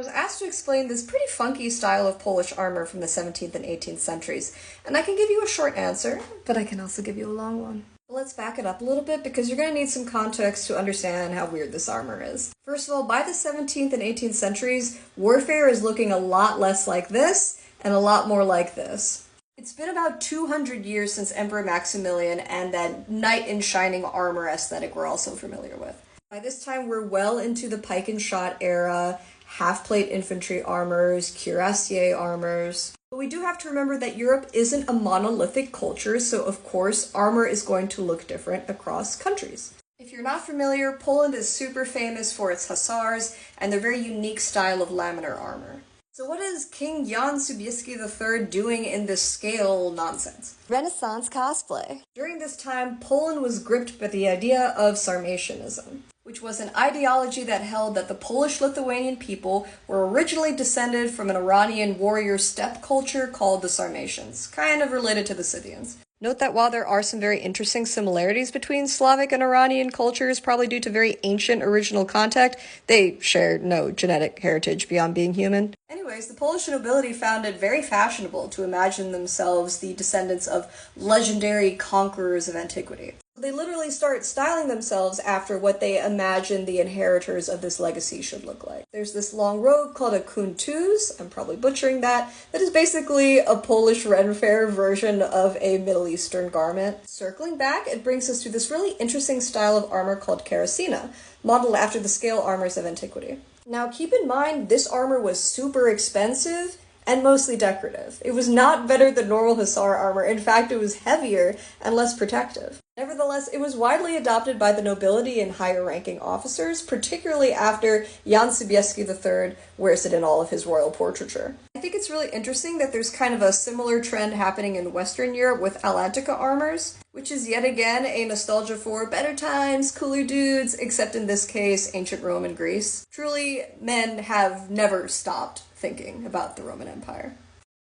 was asked to explain this pretty funky style of Polish armor from the 17th and 18th centuries, and I can give you a short answer, but I can also give you a long one. But let's back it up a little bit because you're going to need some context to understand how weird this armor is. First of all, by the 17th and 18th centuries, warfare is looking a lot less like this and a lot more like this. It's been about 200 years since Emperor Maximilian and that knight in shining armor aesthetic we're also familiar with. By this time, we're well into the pike and shot era, half-plate infantry armors, cuirassier armors. But we do have to remember that Europe isn't a monolithic culture, so of course, armor is going to look different across countries. If you're not familiar, Poland is super famous for its hussars and their very unique style of laminar armor. So what is King Jan Sobieski III doing in this scale nonsense? Renaissance cosplay. During this time, Poland was gripped by the idea of Sarmatism, which was an ideology that held that the Polish-Lithuanian people were originally descended from an Iranian warrior steppe culture called the Sarmatians, kind of related to the Scythians. Note that while there are some very interesting similarities between Slavic and Iranian cultures, probably due to very ancient original contact, they share no genetic heritage beyond being human. Anyways, the Polish nobility found it very fashionable to imagine themselves the descendants of legendary conquerors of antiquity. They literally start styling themselves after what they imagine the inheritors of this legacy should look like. There's this long robe called a kuntuz, I'm probably butchering that is basically a Polish Ren Fair version of a Middle Eastern garment. Circling back, it brings us to this really interesting style of armor called Karacena, modeled after the scale armors of antiquity. Now keep in mind, this armor was super expensive and mostly decorative. It was not better than normal hussar armor. In fact, it was heavier and less protective. Nevertheless, it was widely adopted by the nobility and higher-ranking officers, particularly after Jan Sobieski III wears it in all of his royal portraiture. I think it's really interesting that there's kind of a similar trend happening in Western Europe with Atlantica armors, which is yet again a nostalgia for better times, cooler dudes, except in this case, ancient Rome and Greece. Truly, men have never stopped thinking about the Roman Empire.